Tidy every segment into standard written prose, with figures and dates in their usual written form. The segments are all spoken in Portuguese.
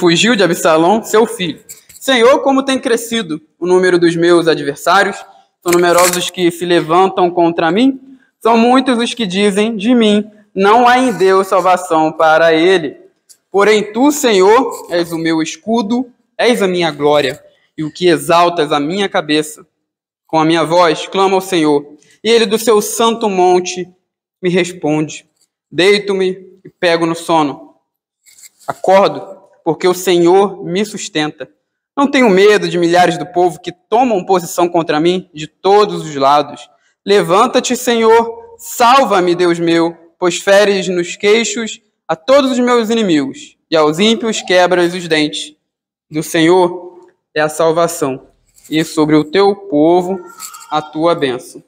fugiu de Absalão, seu filho. Senhor, como tem crescido o número dos meus adversários, são numerosos os que se levantam contra mim, são muitos os que dizem de mim, não há em Deus salvação para ele. Porém tu, Senhor, és o meu escudo, és a minha glória, e o que exaltas a minha cabeça. Com a minha voz clamo ao Senhor, e ele do seu santo monte me responde. Deito-me e pego no sono. Acordo, porque o Senhor me sustenta. Não tenho medo de milhares do povo que tomam posição contra mim de todos os lados. Levanta-te, Senhor, salva-me, Deus meu, pois feres nos queixos a todos os meus inimigos, e aos ímpios quebras os dentes. Do Senhor é a salvação, e sobre o teu povo a tua bênção.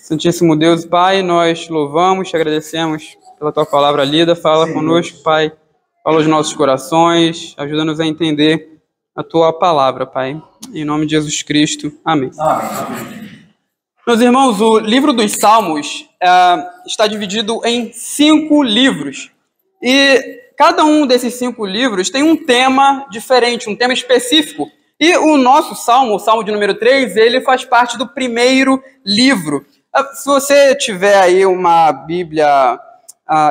Santíssimo Deus, Pai, nós louvamos, te agradecemos pela tua palavra lida. Fala conosco, Pai, fala aos nossos corações, ajuda-nos a entender a tua palavra, Pai. Em nome de Jesus Cristo. Amém. Amém. Meus irmãos, o livro dos Salmos está dividido em 5 livros. E cada um desses 5 livros tem um tema diferente, um tema específico. E o nosso Salmo, o Salmo de número 3, ele faz parte do primeiro livro. Se você tiver aí uma Bíblia,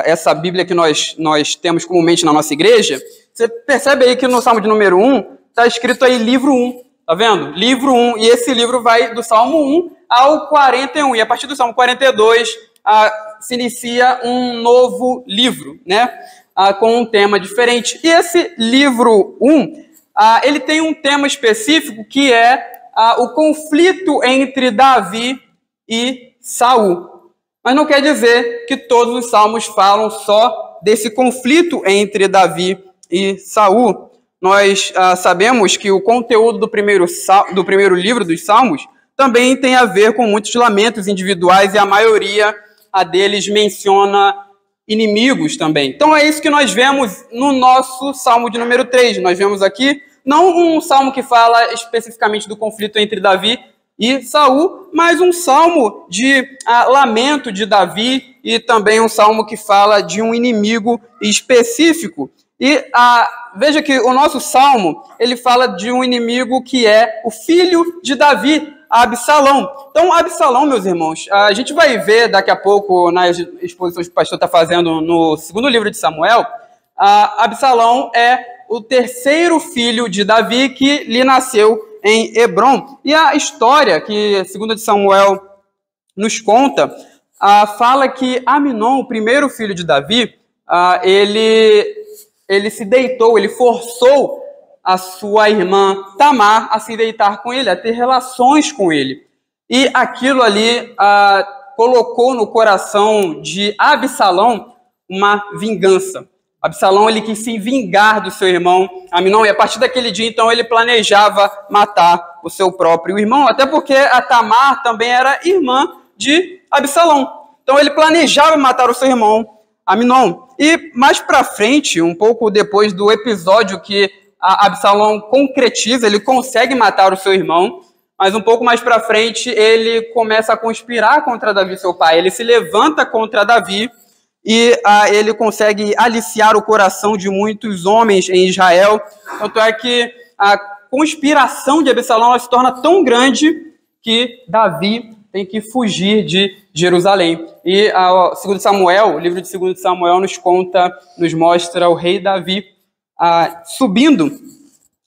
essa Bíblia que nós temos comumente na nossa igreja, você percebe aí que no Salmo de número 1 está escrito aí livro 1, tá vendo? Livro 1, e esse livro vai do Salmo 1 ao 41, e a partir do Salmo 42 se inicia um novo livro, né? Com um tema diferente. E esse livro 1, ele tem um tema específico que é o conflito entre Davi e Saul. Mas não quer dizer que todos os salmos falam só desse conflito entre Davi e Saul. Nós sabemos que o conteúdo do primeiro livro dos Salmos também tem a ver com muitos lamentos individuais e a maioria deles menciona inimigos também. Então é isso que nós vemos no nosso Salmo de número 3. Nós vemos aqui não um salmo que fala especificamente do conflito entre Davi e Saul, mas um salmo de lamento de Davi e também um salmo que fala de um inimigo específico. E veja que o nosso salmo, ele fala de um inimigo que é o filho de Davi, Absalão. Então, Absalão, meus irmãos, a gente vai ver daqui a pouco nas exposições que o pastor está fazendo no segundo livro de Samuel, Absalão é o terceiro filho de Davi que lhe nasceu em Hebrom. E a história que a segunda de Samuel nos conta, fala que Aminon, o primeiro filho de Davi, ele se deitou, ele forçou a sua irmã Tamar a se deitar com ele, a ter relações com ele. E aquilo ali colocou no coração de Absalão uma vingança. Absalão, ele quis se vingar do seu irmão Aminon, e a partir daquele dia, então, ele planejava matar o seu próprio irmão, até porque a Tamar também era irmã de Absalão. Então, ele planejava matar o seu irmão Aminon. E mais para frente, um pouco depois do episódio que Absalão concretiza, ele consegue matar o seu irmão, mas um pouco mais para frente ele começa a conspirar contra Davi, seu pai. Ele se levanta contra Davi e ele consegue aliciar o coração de muitos homens em Israel. Tanto é que a conspiração de Absalão se torna tão grande que Davi tem que fugir de Jerusalém. E o livro de 2 Samuel nos mostra o rei Davi subindo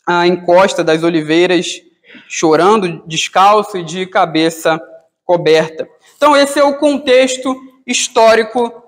a encosta das oliveiras, chorando, descalço e de cabeça coberta. Então esse é o contexto histórico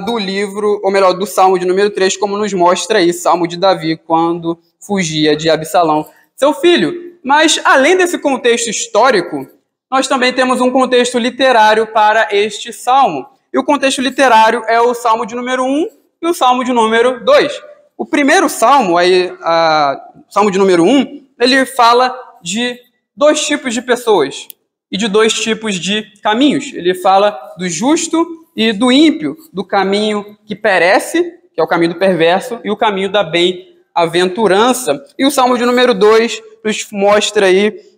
do livro, ou melhor, do Salmo de número 3, como nos mostra aí, Salmo de Davi, quando fugia de Absalão, seu filho. Mas além desse contexto histórico, nós também temos um contexto literário para este salmo. E o contexto literário é o Salmo de número 1 e o Salmo de número 2. O primeiro salmo, o Salmo de número 1, ele fala de 2 tipos de pessoas e de 2 tipos de caminhos. Ele fala do justo e do ímpio, do caminho que perece, que é o caminho do perverso, e o caminho da bem-aventurança. E o Salmo de número 2 nos mostra aí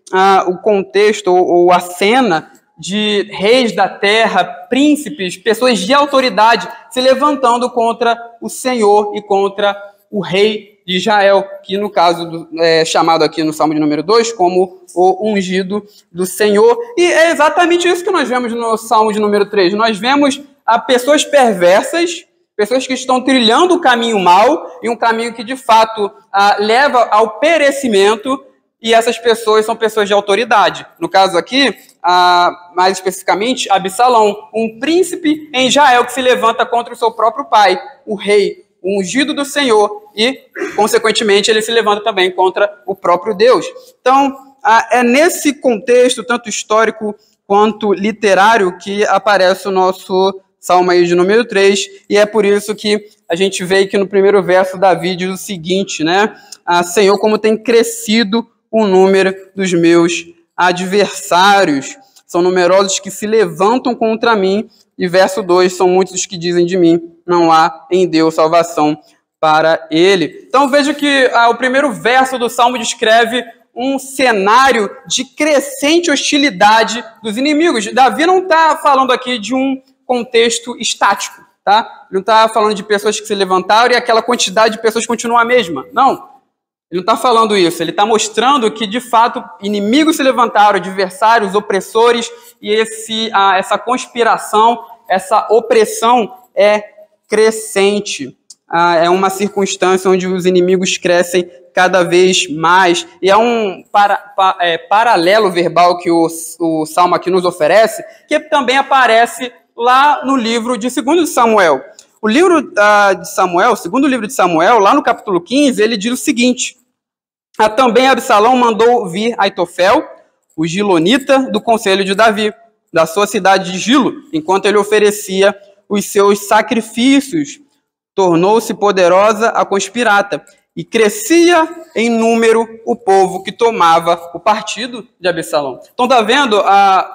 o contexto ou a cena de reis da terra, príncipes, pessoas de autoridade se levantando contra o Senhor e contra o rei de Israel, que no caso é chamado aqui no Salmo de número 2 como o ungido do Senhor. E é exatamente isso que nós vemos no Salmo de número 3. Nós vemos pessoas perversas, pessoas que estão trilhando o caminho mau, e um caminho que de fato leva ao perecimento, e essas pessoas são pessoas de autoridade. No caso aqui, mais especificamente, Absalão, um príncipe em Israel que se levanta contra o seu próprio pai, o rei, o ungido do Senhor, e, consequentemente, ele se levanta também contra o próprio Deus. Então, é nesse contexto, tanto histórico quanto literário, que aparece o nosso Salmo aí de número 3, e é por isso que a gente vê que no primeiro verso Davi diz o seguinte, né? Senhor, como tem crescido o número dos meus adversários. São numerosos que se levantam contra mim. E verso 2, são muitos os que dizem de mim, não há em Deus salvação para ele. Então veja que o primeiro verso do Salmo descreve um cenário de crescente hostilidade dos inimigos. Davi não está falando aqui de um contexto estático, tá? Ele não está falando de pessoas que se levantaram e aquela quantidade de pessoas continua a mesma. Não. Ele não está falando isso, ele está mostrando que, de fato, inimigos se levantaram, adversários, opressores, e essa conspiração, essa opressão é crescente. É uma circunstância onde os inimigos crescem cada vez mais. E é um paralelo verbal que o Salmo aqui nos oferece, que também aparece lá no livro de 2 Samuel. O livro de Samuel, o segundo livro de Samuel, lá no capítulo 15, ele diz o seguinte: também Absalão mandou vir Aitofel, o gilonita, do conselho de Davi, da sua cidade de Gilo, enquanto ele oferecia os seus sacrifícios. Tornou-se poderosa a conspirata, e crescia em número o povo que tomava o partido de Absalão. Então, está vendo?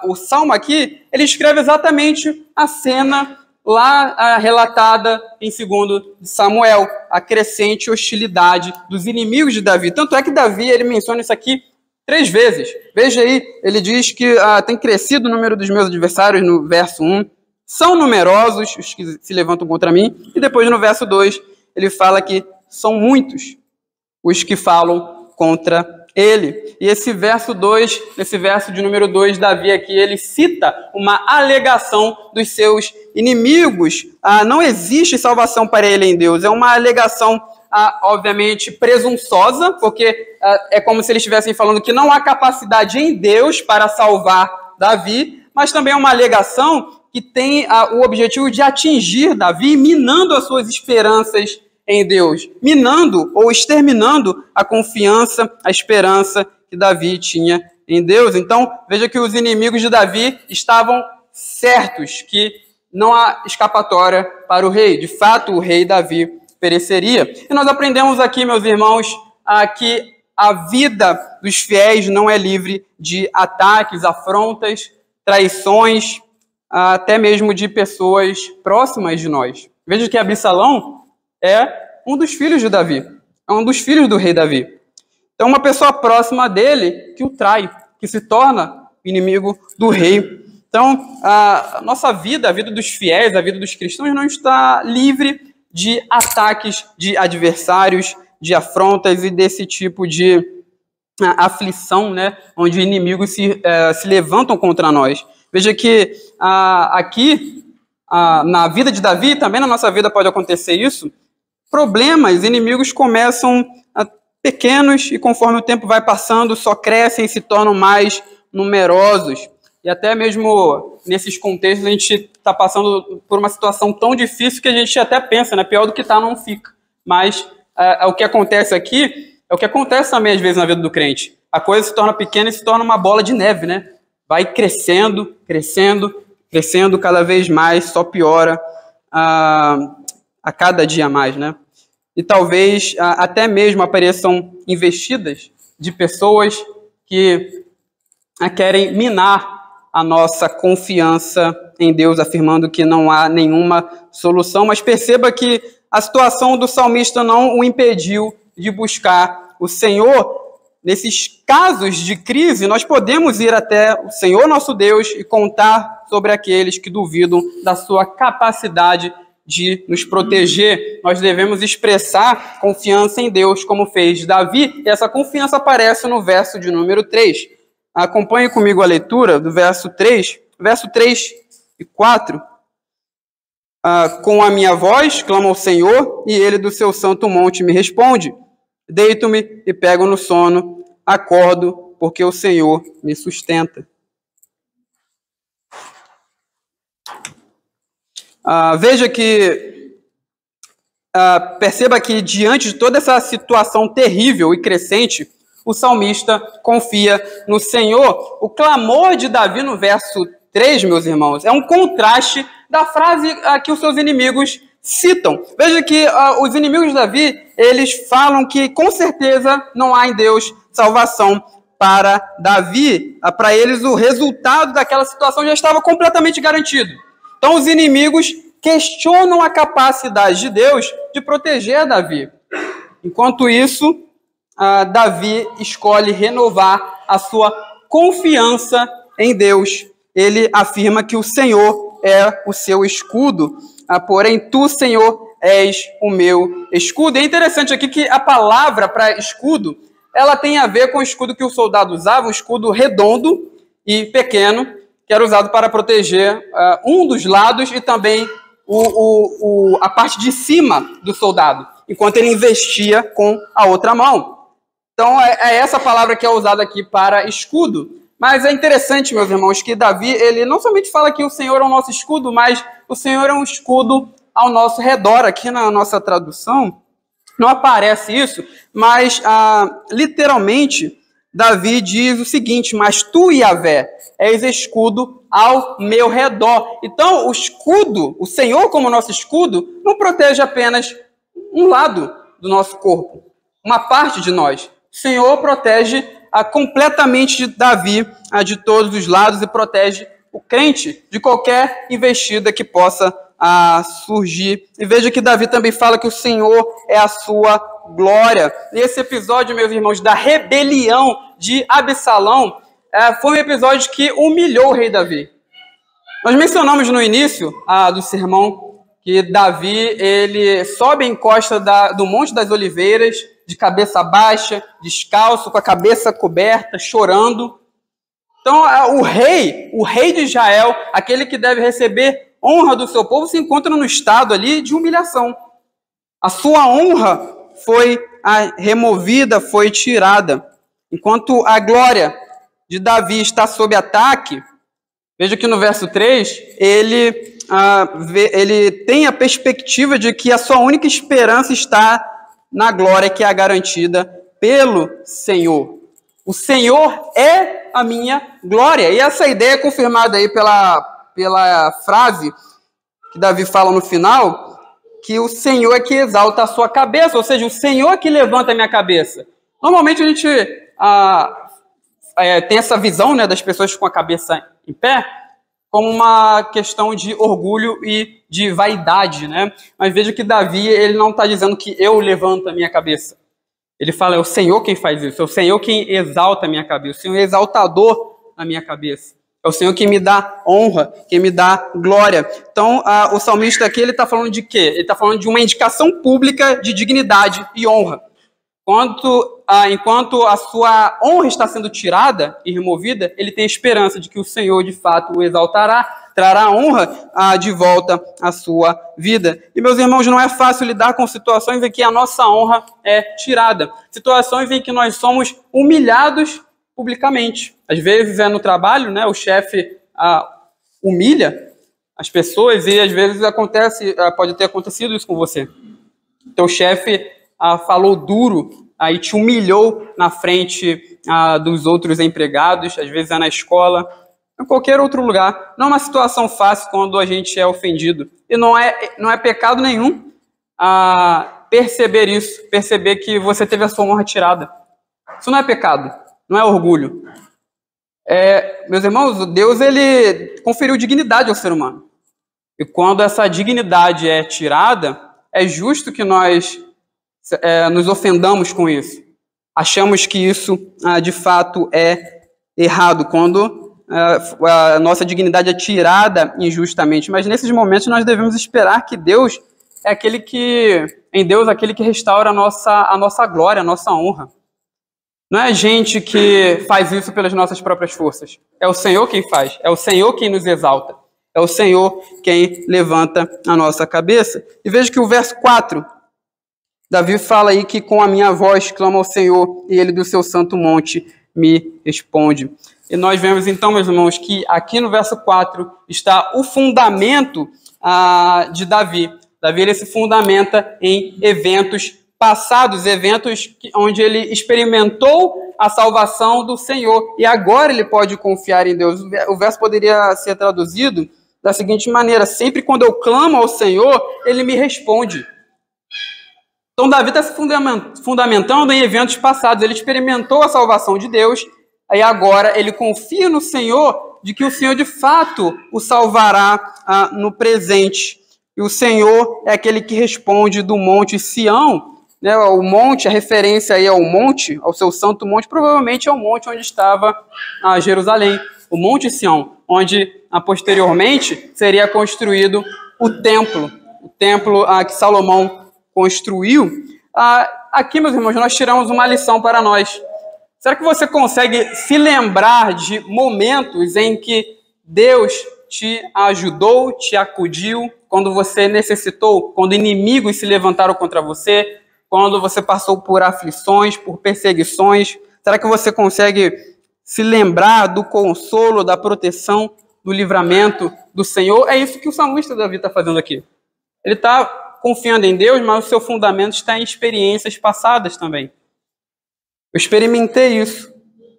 O Salmo aqui, ele escreve exatamente a cena lá relatada em 2 Samuel, a crescente hostilidade dos inimigos de Davi. Tanto é que Davi, ele menciona isso aqui 3 vezes. Veja aí, ele diz que tem crescido o número dos meus adversários no verso 1. São numerosos os que se levantam contra mim. E depois no verso 2, ele fala que são muitos os que falam contra ele. E esse verso 2, nesse verso de número 2, Davi aqui, ele cita uma alegação dos seus inimigos. Não existe salvação para ele em Deus. É uma alegação, obviamente, presunçosa, porque é como se eles estivessem falando que não há capacidade em Deus para salvar Davi, mas também é uma alegação que tem o objetivo de atingir Davi, minando as suas esperanças em Deus, minando ou exterminando a confiança, a esperança que Davi tinha em Deus. Então, veja que os inimigos de Davi estavam certos que não há escapatória para o rei. De fato, o rei Davi pereceria. E nós aprendemos aqui, meus irmãos, que a vida dos fiéis não é livre de ataques, afrontas, traições, até mesmo de pessoas próximas de nós. Veja que Absalão é um dos filhos de Davi, é um dos filhos do rei Davi. Então, uma pessoa próxima dele que o trai, que se torna inimigo do rei. Então, a nossa vida, a vida dos fiéis, a vida dos cristãos não está livre de ataques de adversários, de afrontas e desse tipo de aflição, né, onde inimigos se levantam contra nós. Veja que aqui, na vida de Davi, também na nossa vida pode acontecer isso. Problemas, inimigos começam pequenos e conforme o tempo vai passando, só crescem e se tornam mais numerosos. E até mesmo nesses contextos a gente está passando por uma situação tão difícil que a gente até pensa, né? Pior do que tá, não fica. Mas o que acontece aqui é o que acontece também às vezes na vida do crente. A coisa se torna pequena e se torna uma bola de neve, né? Vai crescendo, crescendo, crescendo cada vez mais, só piora a cada dia mais, né? E talvez até mesmo apareçam investidas de pessoas que querem minar a nossa confiança em Deus, afirmando que não há nenhuma solução. Mas perceba que a situação do salmista não o impediu de buscar o Senhor. Nesses casos de crise, nós podemos ir até o Senhor nosso Deus e contar sobre aqueles que duvidam da sua capacidade de nos proteger, nós devemos expressar confiança em Deus, como fez Davi, e essa confiança aparece no verso de número 3. Acompanhe comigo a leitura do verso 3 e 4. Com a minha voz clamo ao Senhor, e ele do seu santo monte me responde. Deito-me e pego no sono, acordo, porque o Senhor me sustenta. Veja que, perceba que diante de toda essa situação terrível e crescente, o salmista confia no Senhor. O clamor de Davi no verso 3, meus irmãos, é um contraste da frase que os seus inimigos citam. Veja que os inimigos de Davi, eles falam que com certeza não há em Deus salvação para Davi. Para eles, o resultado daquela situação já estava completamente garantido. Então, os inimigos questionam a capacidade de Deus de proteger Davi. Enquanto isso, Davi escolhe renovar a sua confiança em Deus. Ele afirma que o Senhor é o seu escudo. Porém, tu, Senhor, és o meu escudo. É interessante aqui que a palavra para escudo, ela tem a ver com o escudo que o soldado usava, um escudo redondo e pequeno, que era usado para proteger um dos lados e também a parte de cima do soldado, enquanto ele investia com a outra mão. Então, é essa palavra que é usada aqui para escudo. Mas é interessante, meus irmãos, que Davi, ele não somente fala que o Senhor é o nosso escudo, mas o Senhor é um escudo ao nosso redor. Aqui na nossa tradução não aparece isso, mas literalmente Davi diz o seguinte: mas tu, Yahvé, és escudo ao meu redor. Então, o escudo, o Senhor como nosso escudo, não protege apenas um lado do nosso corpo, uma parte de nós. O Senhor protege completamente Davi de todos os lados e protege o crente de qualquer investida que possa surgir. E veja que Davi também fala que o Senhor é a sua glória. Esse episódio, meus irmãos, da rebelião de Absalão, foi um episódio que humilhou o rei Davi. Nós mencionamos no início do sermão que Davi, ele sobe a encosta do Monte das Oliveiras, de cabeça baixa, descalço, com a cabeça coberta, chorando. Então, o rei de Israel, aquele que deve receber honra do seu povo, se encontra no estado ali de humilhação. A sua honra foi removida, foi tirada. Enquanto a glória de Davi está sob ataque, veja que no verso 3, ele tem a perspectiva de que a sua única esperança está na glória que é garantida pelo Senhor. O Senhor é a minha glória. E essa ideia é confirmada aí pela frase que Davi fala no final, que o Senhor é que exalta a sua cabeça, ou seja, o Senhor é que levanta a minha cabeça. Normalmente a gente tem essa visão, né, das pessoas com a cabeça em pé como uma questão de orgulho e de vaidade, né? Mas veja que Davi, ele não está dizendo que eu levanto a minha cabeça. Ele fala, é o Senhor quem faz isso, é o Senhor quem exalta a minha cabeça, o Senhor é exaltador na minha cabeça. É o Senhor quem me dá honra, quem me dá glória. Então, o salmista aqui, ele está falando de quê? Ele está falando de uma indicação pública de dignidade e honra. Enquanto a sua honra está sendo tirada e removida, ele tem esperança de que o Senhor, de fato, o exaltará, trará honra de volta à sua vida. E, meus irmãos, não é fácil lidar com situações em que a nossa honra é tirada. Situações em que nós somos humilhados publicamente. Às vezes no trabalho, né, o chefe humilha as pessoas e às vezes pode ter acontecido isso com você. Teu chefe falou duro e te humilhou na frente dos outros empregados, às vezes na escola, em qualquer outro lugar. Não é uma situação fácil quando a gente é ofendido. E não é pecado nenhum perceber isso, perceber que você teve a sua honra tirada. Isso não é pecado, não é orgulho. Meus irmãos, Deus, ele conferiu dignidade ao ser humano. E quando essa dignidade é tirada, é justo que nós nos ofendamos com isso. Achamos que isso, de fato, é errado. Quando a nossa dignidade é tirada injustamente, mas nesses momentos nós devemos esperar que Deus é aquele que restaura a nossa glória, a nossa honra. Não é a gente que faz isso pelas nossas próprias forças. É o Senhor quem faz, é o Senhor quem nos exalta, é o Senhor quem levanta a nossa cabeça. E veja que o verso 4, Davi fala aí que com a minha voz clamo ao Senhor e ele do seu santo monte me responde. E nós vemos então, meus irmãos, que aqui no verso 4 está o fundamento de Davi. Davi ele se fundamenta em eventos passados, eventos onde ele experimentou a salvação do Senhor. E agora ele pode confiar em Deus. O verso poderia ser traduzido da seguinte maneira: sempre quando eu clamo ao Senhor, ele me responde. Então Davi está se fundamentando em eventos passados. Ele experimentou a salvação de Deus, aí agora ele confia no Senhor, de que o Senhor de fato o salvará no presente. E o Senhor é aquele que responde do Monte Sião, né? O monte, a referência aí ao monte, ao seu santo monte, provavelmente é o monte onde estava Jerusalém, o Monte Sião, onde posteriormente seria construído o templo que Salomão construiu. Aqui, meus irmãos, nós tiramos uma lição para nós. Será que você consegue se lembrar de momentos em que Deus te ajudou, te acudiu, quando você necessitou, quando inimigos se levantaram contra você, quando você passou por aflições, por perseguições? Será que você consegue se lembrar do consolo, da proteção, do livramento do Senhor? É isso que o salmista Davi está fazendo aqui. Ele está confiando em Deus, mas o seu fundamento está em experiências passadas também. Eu experimentei isso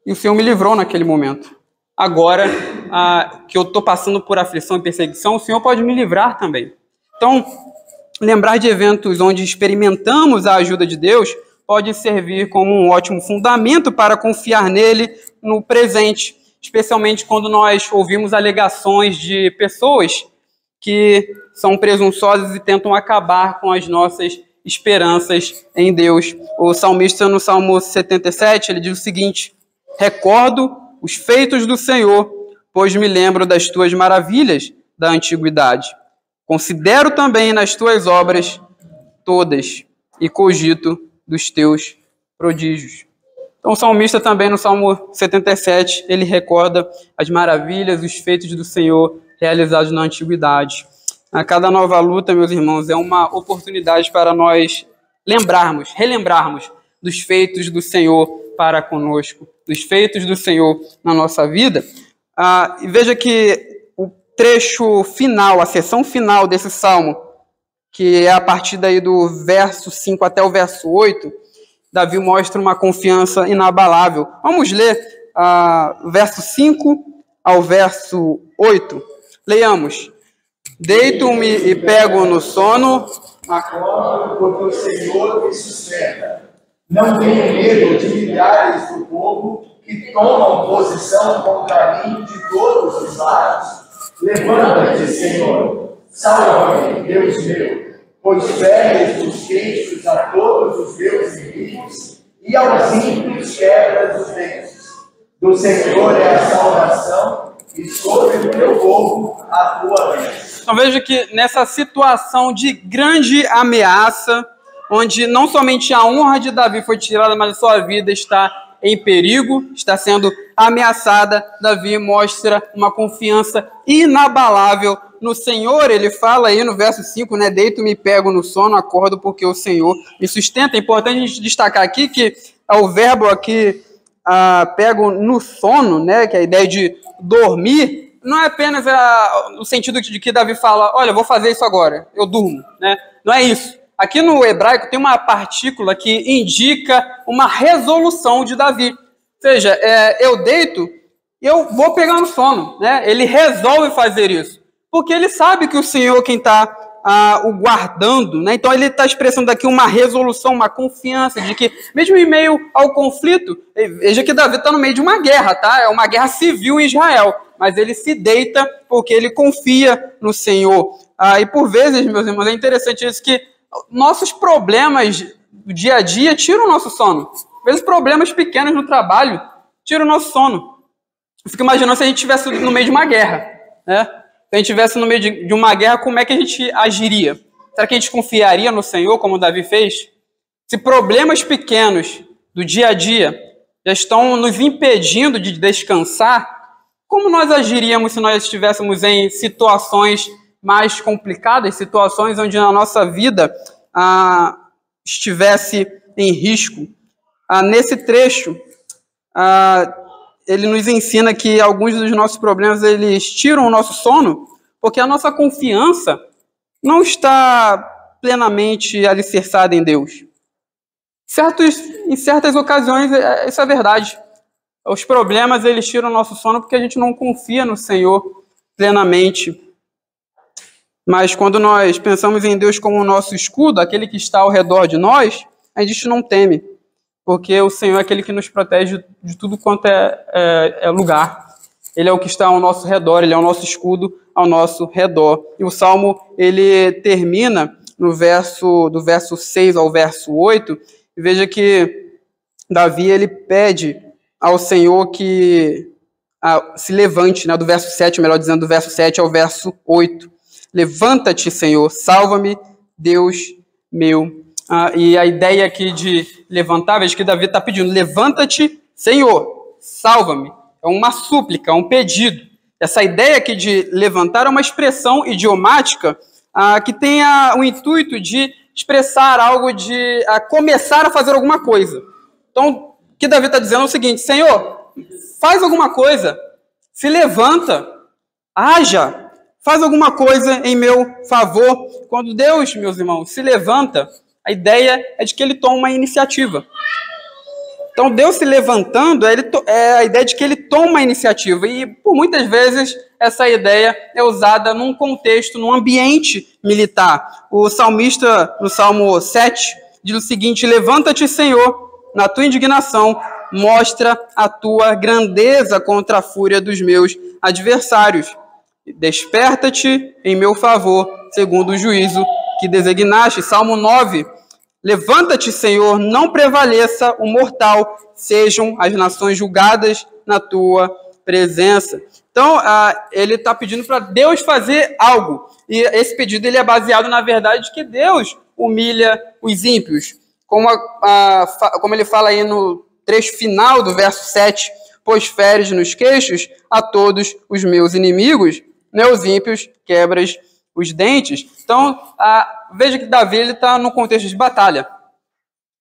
e o Senhor me livrou naquele momento. Agora que eu estou passando por aflição e perseguição, o Senhor pode me livrar também. Então, lembrar de eventos onde experimentamos a ajuda de Deus pode servir como um ótimo fundamento para confiar nele no presente, especialmente quando nós ouvimos alegações de pessoas que são presunçosas e tentam acabar com as nossas esperanças em Deus. O salmista, no Salmo 77, ele diz o seguinte: recordo os feitos do Senhor, pois me lembro das tuas maravilhas da antiguidade. Considero também nas tuas obras todas e cogito dos teus prodígios. Então o salmista também, no Salmo 77, ele recorda as maravilhas, os feitos do Senhor realizados na antiguidade. A cada nova luta, meus irmãos, é uma oportunidade para nós relembrarmos dos feitos do Senhor para conosco, dos feitos do Senhor na nossa vida. E veja que o trecho final, a seção final desse salmo, que é a partir daí do verso 5 até o verso 8, Davi mostra uma confiança inabalável. Vamos ler verso 5 ao verso 8. Leiamos. Deito-me e pego no sono, acordo porque o Senhor me sustenta. Não tenho medo de milhares do povo que tomam posição contra mim de todos os lados. Levanta-te, Senhor, salva-me, Deus meu, pois feres os queixos a todos os meus inimigos e aos ímpios quebras os dentes. Do Senhor é a salvação e sobre o teu povo a tua bênção. Então veja que nessa situação de grande ameaça, onde não somente a honra de Davi foi tirada, mas a sua vida está em perigo, está sendo ameaçada, Davi mostra uma confiança inabalável no Senhor. Ele fala aí no verso 5, né? Deito-me e pego no sono, acordo porque o Senhor me sustenta. É importante a gente destacar aqui que o verbo aqui, pego no sono, né? Que é a ideia de dormir, não é apenas no sentido de que Davi fala, olha, vou fazer isso agora, eu durmo, né? Não é isso. Aqui no hebraico tem uma partícula que indica uma resolução de Davi. Ou seja, eu deito e eu vou pegar no sono, né? Ele resolve fazer isso, porque ele sabe que o Senhor é quem está o guardando, né? Então ele está expressando aqui uma resolução, uma confiança de que, mesmo em meio ao conflito, veja que Davi está no meio de uma guerra, tá? É uma guerra civil em Israel, mas ele se deita porque ele confia no Senhor. E por vezes, meus irmãos, é interessante isso, que nossos problemas do dia a dia tiram o nosso sono. Às vezes problemas pequenos no trabalho tiram o nosso sono. Eu fico imaginando se a gente estivesse no meio de uma guerra, né? Se a gente estivesse no meio de uma guerra, como é que a gente agiria? Será que a gente confiaria no Senhor, como Davi fez? Se problemas pequenos do dia a dia já estão nos impedindo de descansar, como nós agiríamos se nós estivéssemos em situações mais complicadas, situações onde a nossa vida estivesse em risco? Nesse trecho, ele nos ensina que alguns dos nossos problemas eles tiram o nosso sono, porque a nossa confiança não está plenamente alicerçada em Deus. Em certas ocasiões, isso é verdade. Os problemas, eles tiram o nosso sono porque a gente não confia no Senhor plenamente. Mas quando nós pensamos em Deus como o nosso escudo, aquele que está ao redor de nós, a gente não teme. Porque o Senhor é aquele que nos protege de tudo quanto é lugar. Ele é o que está ao nosso redor, ele é o nosso escudo ao nosso redor. E o Salmo, ele termina do verso 6 ao verso 8, e veja que Davi, ele pede ao Senhor que se levante, né, do verso 7, melhor dizendo, do verso 7 ao verso 8. Levanta-te, Senhor, salva-me, Deus meu. E a ideia aqui de levantar, veja que Davi está pedindo, levanta-te, Senhor, salva-me. É uma súplica, um pedido. Essa ideia aqui de levantar é uma expressão idiomática que tem o intuito de expressar algo, de começar a fazer alguma coisa. Então, o que Davi está dizendo é o seguinte: Senhor, faz alguma coisa, se levanta, haja, faz alguma coisa em meu favor. Quando Deus, meus irmãos, se levanta, a ideia é de que ele toma uma iniciativa. Então, Deus se levantando é a ideia de que ele toma uma iniciativa. E, por muitas vezes, essa ideia é usada num contexto, num ambiente militar. O salmista, no Salmo 7, diz o seguinte: levanta-te, Senhor, na tua indignação, mostra a tua grandeza contra a fúria dos meus adversários. Desperta-te em meu favor, segundo o juízo que designaste. Salmo 9. Levanta-te, Senhor, não prevaleça o mortal, sejam as nações julgadas na tua presença. Então, ele está pedindo para Deus fazer algo. E esse pedido ele é baseado, na verdade, de que Deus humilha os ímpios. Como ele fala aí no trecho final do verso 7, pois feres nos queixos a todos os meus inimigos, meus ímpios quebras os dentes. Então, veja que Davi está no contexto de batalha.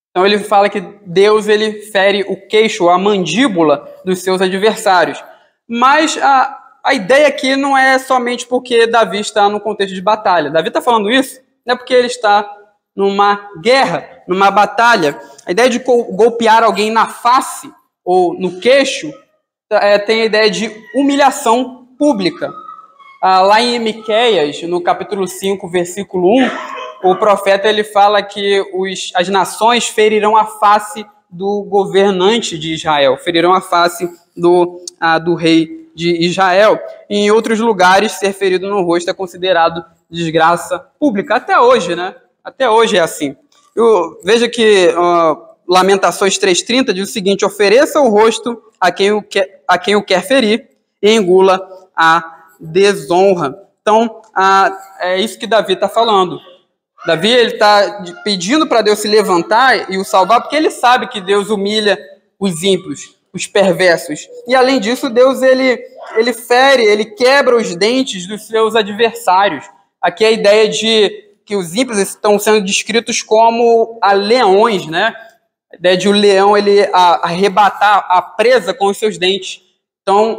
Então, ele fala que Deus ele fere o queixo, a mandíbula dos seus adversários. Mas a ideia aqui não é somente porque Davi está no contexto de batalha. Davi está falando isso não é porque ele está numa guerra, numa batalha. A ideia de golpear alguém na face ou no queixo tem a ideia de humilhação pública. Lá em Miqueias, no capítulo 5, versículo 1, o profeta ele fala que as nações ferirão a face do governante de Israel, ferirão a face do rei de Israel. E em outros lugares, ser ferido no rosto é considerado desgraça pública. Até hoje, né? Até hoje é assim. Veja que Lamentações 3,30 diz o seguinte: ofereça o rosto a quem o quer ferir e engula a desonra. Então, é isso que Davi está falando. Davi está pedindo para Deus se levantar e o salvar, porque ele sabe que Deus humilha os ímpios, os perversos. E, além disso, Deus ele fere, ele quebra os dentes dos seus adversários. Aqui a ideia de que os ímpios estão sendo descritos como leões, né? A ideia de o leão ele arrebatar a presa com os seus dentes. Então,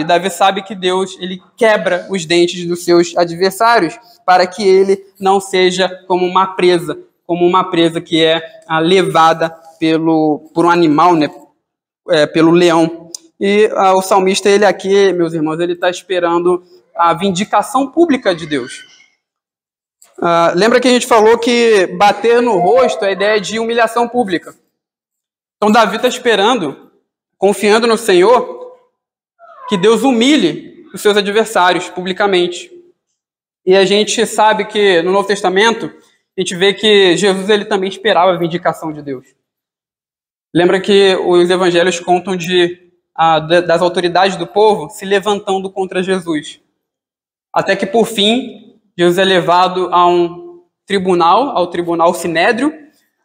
Davi sabe que Deus ele quebra os dentes dos seus adversários para que ele não seja como uma presa que é levada por um animal, né? Pelo leão. E o salmista, ele aqui, meus irmãos, ele está esperando a vindicação pública de Deus. Lembra que a gente falou que bater no rosto é a ideia de humilhação pública. Então, Davi está esperando, confiando no Senhor, que Deus humilhe os seus adversários publicamente. E a gente sabe que no Novo Testamento, a gente vê que Jesus ele também esperava a vindicação de Deus. Lembra que os evangelhos contam de das autoridades do povo se levantando contra Jesus. Até que, por fim, Jesus é levado a um tribunal, ao tribunal Sinédrio,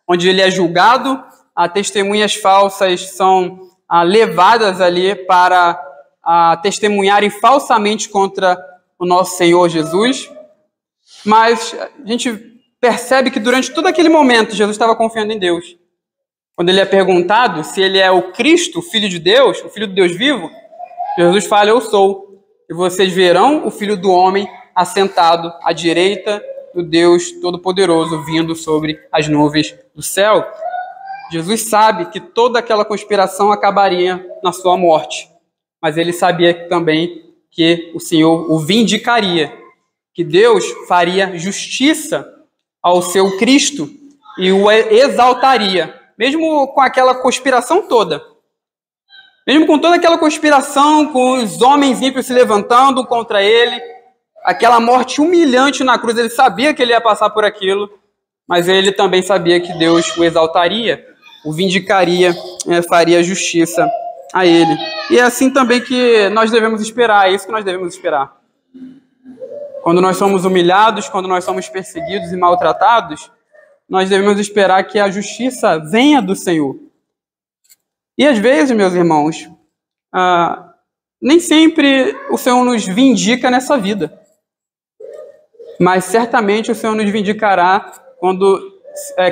onde ele é julgado, testemunhas falsas são levadas ali para testemunharem falsamente contra o nosso Senhor Jesus. Mas a gente percebe que durante todo aquele momento Jesus estava confiando em Deus. Quando ele é perguntado se ele é o Cristo, o Filho de Deus, o Filho de Deus vivo, Jesus fala: eu sou. E vocês verão o Filho do Homem assentado à direita do Deus Todo-Poderoso, vindo sobre as nuvens do céu. Jesus sabe que toda aquela conspiração acabaria na sua morte, mas ele sabia também que o Senhor o vindicaria, que Deus faria justiça ao seu Cristo e o exaltaria, mesmo com aquela conspiração toda. Mesmo com toda aquela conspiração, com os homens ímpios se levantando contra ele, aquela morte humilhante na cruz, ele sabia que ele ia passar por aquilo, mas ele também sabia que Deus o exaltaria, o vindicaria, faria justiça a ele. E é assim também que nós devemos esperar, é isso que nós devemos esperar. Quando nós somos humilhados, quando nós somos perseguidos e maltratados, nós devemos esperar que a justiça venha do Senhor. E às vezes, meus irmãos, nem sempre o Senhor nos vindica nessa vida. Mas certamente o Senhor nos vindicará quando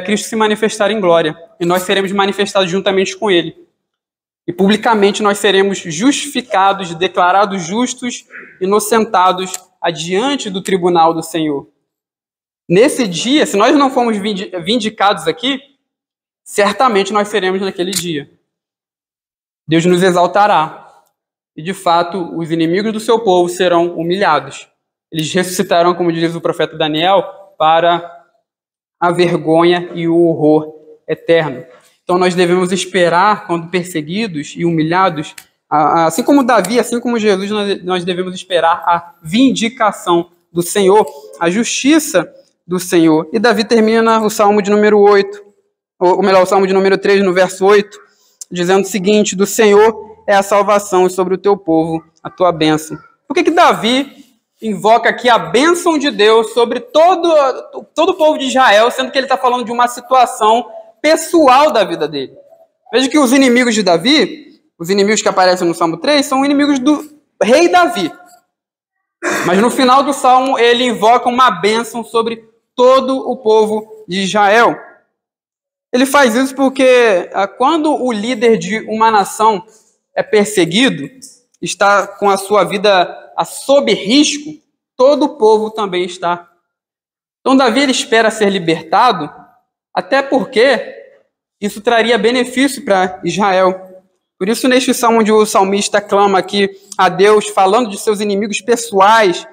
Cristo se manifestar em glória. E nós seremos manifestados juntamente com Ele. E publicamente nós seremos justificados, declarados justos, inocentados adiante do tribunal do Senhor. Nesse dia, se nós não formos vindicados aqui, certamente nós seremos naquele dia. Deus nos exaltará. E de fato, os inimigos do seu povo serão humilhados. Eles ressuscitarão, como diz o profeta Daniel, para a vergonha e o horror eterno. Então nós devemos esperar, quando perseguidos e humilhados, assim como Davi, assim como Jesus, nós devemos esperar a vindicação do Senhor, a justiça do Senhor. E Davi termina o Salmo de número 8, ou melhor, o Salmo de número 3, no verso 8, dizendo o seguinte: do Senhor é a salvação e sobre o teu povo a tua bênção. Por que Davi invoca aqui a bênção de Deus sobre todo o povo de Israel, sendo que ele está falando de uma situação pessoal da vida dele? Veja que os inimigos de Davi, os inimigos que aparecem no Salmo 3, são inimigos do rei Davi. Mas no final do Salmo, ele invoca uma bênção sobre todo o povo de Israel. Ele faz isso porque quando o líder de uma nação é perseguido, está com a sua vida sob risco, todo o povo também está. Então Davi ele espera ser libertado, até porque isso traria benefício para Israel. Por isso, neste salmo onde o salmista clama aqui a Deus, falando de seus inimigos pessoais,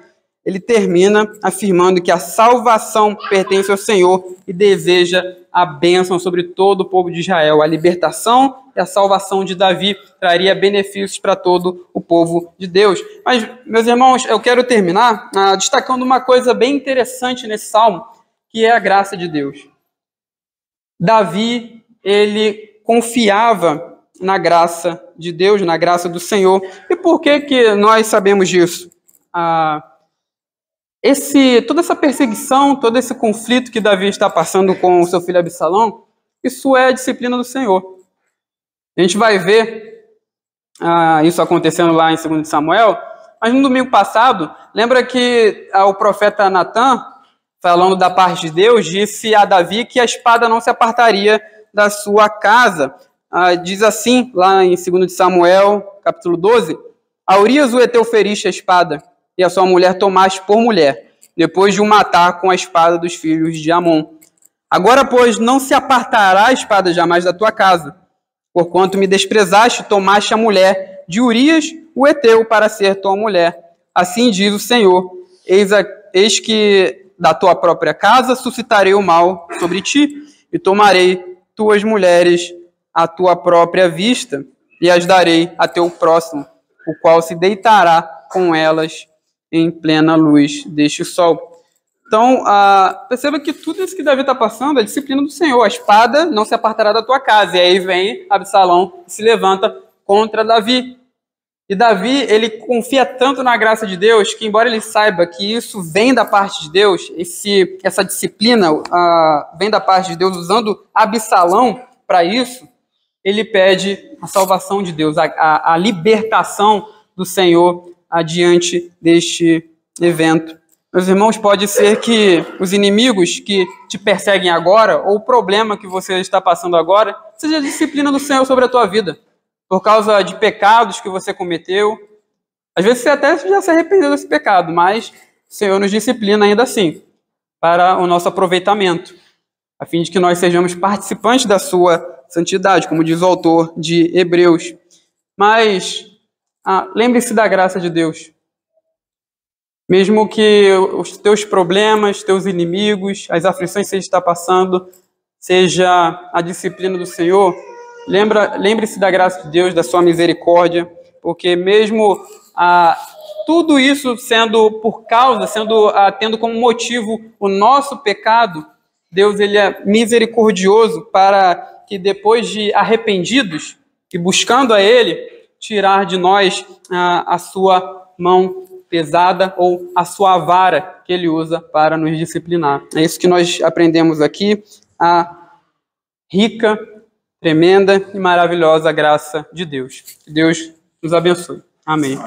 ele termina afirmando que a salvação pertence ao Senhor e deseja a bênção sobre todo o povo de Israel. A libertação e a salvação de Davi traria benefícios para todo o povo de Deus. Mas, meus irmãos, eu quero terminar destacando uma coisa bem interessante nesse salmo, que é a graça de Deus. Davi, ele confiava na graça de Deus, na graça do Senhor. E por que nós sabemos disso? Toda essa perseguição, todo esse conflito que Davi está passando com o seu filho Absalão, isso é a disciplina do Senhor. A gente vai ver isso acontecendo lá em 2 Samuel, mas no domingo passado, lembra que o profeta Natan, falando da parte de Deus, disse a Davi que a espada não se apartaria da sua casa. Diz assim, lá em 2 Samuel, capítulo 12, a Urias o Eteu feriste a espada, e a sua mulher tomaste por mulher, depois de o matar com a espada dos filhos de Amon. Agora, pois, não se apartará a espada jamais da tua casa, porquanto me desprezaste, tomaste a mulher de Urias o Eteu para ser tua mulher. Assim diz o Senhor, eis que da tua própria casa suscitarei o mal sobre ti, e tomarei tuas mulheres à tua própria vista, e as darei a teu próximo, o qual se deitará com elas em plena luz deste sol. Então, perceba que tudo isso que Davi está passando é a disciplina do Senhor. A espada não se apartará da tua casa. E aí vem Absalão, se levanta contra Davi. E Davi, ele confia tanto na graça de Deus que, embora ele saiba que isso vem da parte de Deus, essa disciplina vem da parte de Deus, usando Absalão para isso, ele pede a salvação de Deus, a libertação do Senhor adiante deste evento. Meus irmãos, pode ser que os inimigos que te perseguem agora, ou o problema que você está passando agora, seja a disciplina do Senhor sobre a tua vida, por causa de pecados que você cometeu. Às vezes você até já se arrependeu desse pecado, mas o Senhor nos disciplina ainda assim, para o nosso aproveitamento, a fim de que nós sejamos participantes da sua santidade, como diz o autor de Hebreus. Mas lembre-se da graça de Deus. Mesmo que os teus problemas, teus inimigos, as aflições que você está passando, seja a disciplina do Senhor, lembre-se da graça de Deus, da sua misericórdia, porque mesmo tudo isso tendo como motivo o nosso pecado, Deus ele é misericordioso para que depois de arrependidos e buscando a Ele, tirar de nós a sua mão pesada ou a sua vara que Ele usa para nos disciplinar. É isso que nós aprendemos aqui, a rica, tremenda e maravilhosa graça de Deus. Que Deus nos abençoe. Amém.